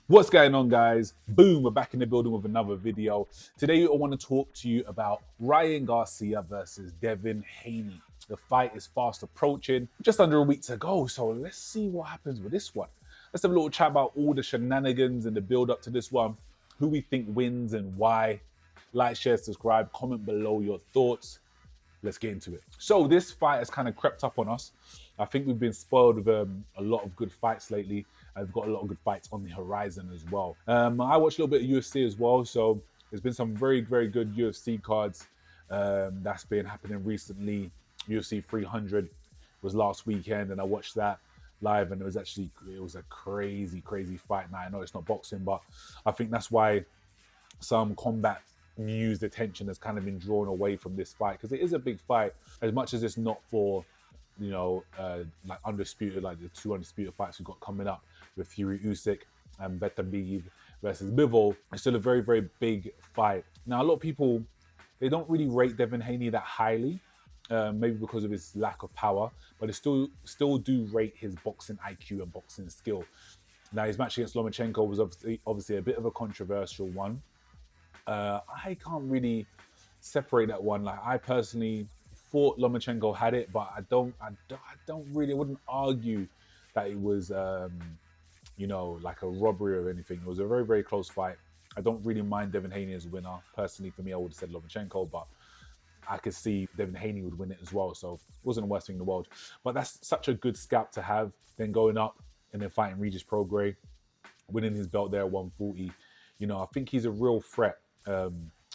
What's going on, guys? Boom, we're back in the building with another video. Today I want to talk to you about Ryan Garcia versus Devin Haney. The fight is fast approaching, just under a week to go, so let's see what happens with this one. Let's have a little chat about all the shenanigans and the build up to this one, who we think wins and why. Like, share, subscribe, comment below your thoughts. Let's get into it. So this fight has kind of crept up on us. I think we've been spoiled with a lot of good fights lately. I've got a lot of good fights on the horizon as well. I watched a little bit of UFC as well, so there's been some very, very good UFC cards that's been happening recently. UFC 300 was last weekend, and I watched that live, and it was a crazy, crazy fight. Now I know it's not boxing, but I think that's why some combat news attention has kind of been drawn away from this fight, because it is a big fight. As much as it's not for like undisputed, like the two undisputed fights we've got coming up with Fury Usyk and Beterbiev versus Bivol, it's still a very, very big fight. Now, a lot of people, they don't really rate Devin Haney that highly, maybe because of his lack of power, but they still do rate his boxing IQ and boxing skill. Now, his match against Lomachenko was obviously a bit of a controversial one. I can't really separate that one. Like, I personally thought Lomachenko had it, but I wouldn't argue that it was, like a robbery or anything. It was a very, very close fight. I don't really mind Devin Haney as a winner. Personally, for me, I would have said Lomachenko, but I could see Devin Haney would win it as well. So it wasn't the worst thing in the world. But that's such a good scalp to have. Then going up and then fighting Regis Prograis, winning his belt there at 140. I think he's a real threat for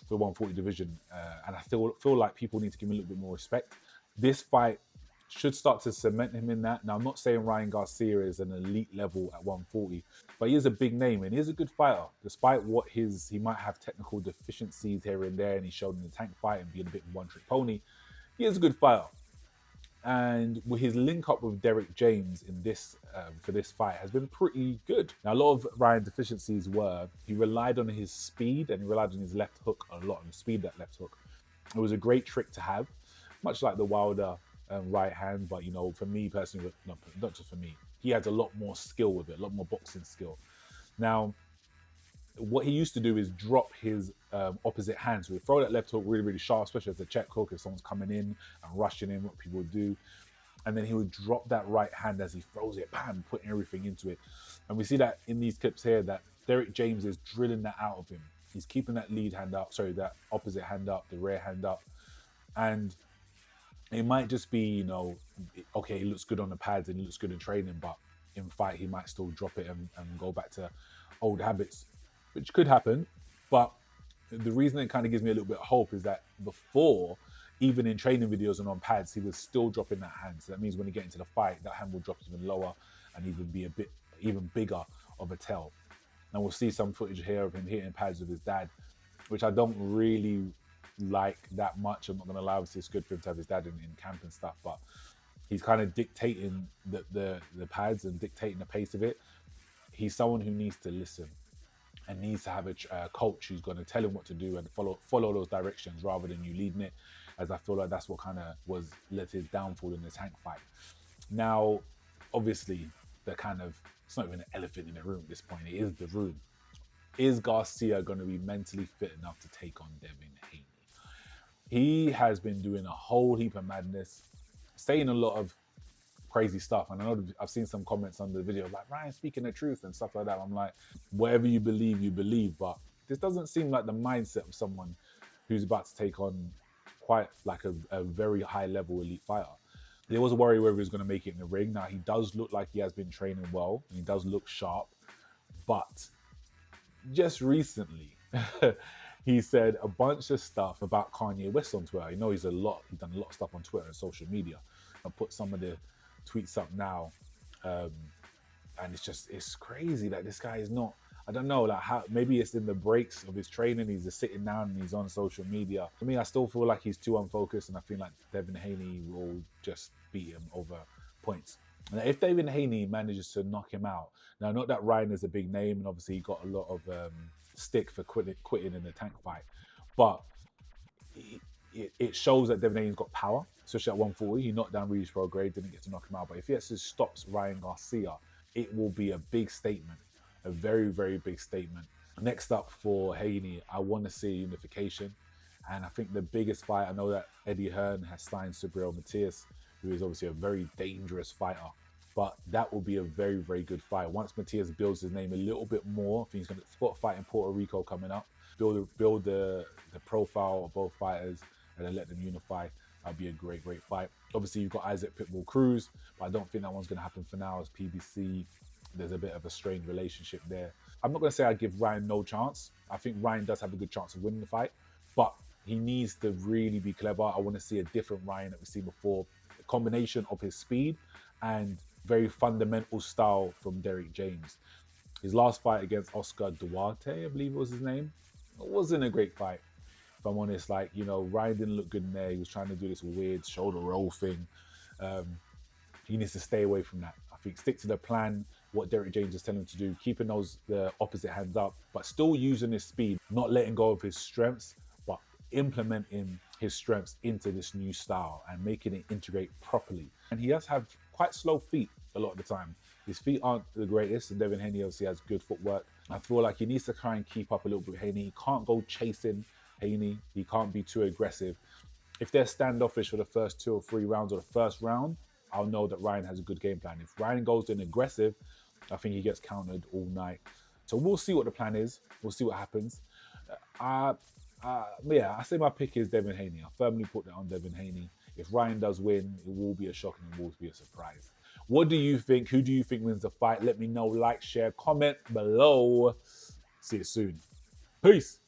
the 140 division, and I feel like people need to give him a little bit more respect. This fight should start to cement him in that. Now, I'm not saying Ryan Garcia is an elite level at 140, but he is a big name and he is a good fighter. Despite what he might have technical deficiencies here and there, and he showed in the tank fight and being a bit of a one-trick pony, he is a good fighter. And with his link up with Derek James in this for this fight has been pretty good. Now, a lot of Ryan's deficiencies were he relied on his speed and he relied on his left hook a lot, and speed that left hook. It was a great trick to have, much like the Wilder right hand. But for me personally, not just for me, he has a lot more skill with it, a lot more boxing skill. Now, what he used to do is drop his opposite hand. So he'd throw that left hook really, really sharp, especially as a check hook if someone's coming in and rushing in, what people do. And then he would drop that right hand as he throws it, bam, putting everything into it. And we see that in these clips here that Derek James is drilling that out of him. He's keeping that that opposite hand up, the rear hand up. And it might just be, okay, he looks good on the pads and he looks good in training, but in fight, he might still drop it and go back to old habits, which could happen. But the reason it kind of gives me a little bit of hope is that before, even in training videos and on pads, he was still dropping that hand. So that means when he get into the fight, that hand will drop even lower and even be even bigger of a tell. And we'll see some footage here of him hitting pads with his dad, which I don't really like that much. I'm not going to lie, obviously it's good for him to have his dad in camp and stuff, but he's kind of dictating the pads and dictating the pace of it. He's someone who needs to listen and needs to have a coach who's going to tell him what to do and follow those directions rather than you leading it, as I feel like that's what kind of led to his downfall in the tank fight. Now, obviously, it's not even an elephant in the room at this point, it is the room. Is Garcia going to be mentally fit enough to take on Devin Haney? He has been doing a whole heap of madness, saying a lot of crazy stuff. And I know I've seen some comments on the video like, Ryan speaking the truth and stuff like that. I'm like, whatever you believe. But this doesn't seem like the mindset of someone who's about to take on quite like a very high level elite fighter. There was a worry whether he was going to make it in the ring. Now, he does look like he has been training well. And he does look sharp. But just recently, he said a bunch of stuff about Kanye West on Twitter. He's done a lot of stuff on Twitter and social media. I'll put some of the tweets up now, and it's crazy that this guy is not, I don't know, like how, maybe it's in the breaks of his training, he's just sitting down and he's on social media. For me, I still feel like he's too unfocused, and I feel like Devin Haney will just beat him over points. And if Devin Haney manages to knock him out, now not that Ryan is a big name and obviously he got a lot of stick for quitting in the tank fight, but it shows that Devin Haney's got power, especially at 140. He knocked down Regis Prograis, didn't get to knock him out. But if he actually stops Ryan Garcia, it will be a big statement a very, very big statement. Next up for Haney, I want to see unification. And I think the biggest fight, I know that Eddie Hearn has signed Subriel Matias, who is obviously a very dangerous fighter. But that will be a very, very good fight. Once Matias builds his name a little bit more, I think he's got a fight in Puerto Rico coming up. Build the profile of both fighters and then let them unify. That'd be a great, great fight. Obviously, you've got Isaac Pitbull Cruz, but I don't think that one's going to happen for now as PBC. There's a bit of a strained relationship there. I'm not going to say I give Ryan no chance. I think Ryan does have a good chance of winning the fight, but he needs to really be clever. I want to see a different Ryan that we've seen before. A combination of his speed and very fundamental style from Derek James. His last fight against Oscar Duarte, I believe was his name, it wasn't a great fight. If I'm honest, like, you know, Ryan didn't look good in there. He was trying to do this weird shoulder roll thing. He needs to stay away from that. I think stick to the plan, what Derek James is telling him to do, keeping the opposite hands up, but still using his speed, not letting go of his strengths, but implementing his strengths into this new style and making it integrate properly. And he does have quite slow feet a lot of the time. His feet aren't the greatest, and Devin Haney obviously has good footwork. I feel like he needs to try and keep up a little bit with Haney. He can't go chasing Haney. He can't be too aggressive. If they're standoffish for the first 2 or 3 rounds or the first round, I'll know that Ryan has a good game plan. If Ryan goes in aggressive, I think he gets countered all night. So we'll see what the plan is. We'll see what happens. Yeah, I say my pick is Devin Haney. I firmly put that on Devin Haney. If Ryan does win, it will be a shock and it will be a surprise. What do you think? Who do you think wins the fight? Let me know. Like, share, comment below. See you soon. Peace.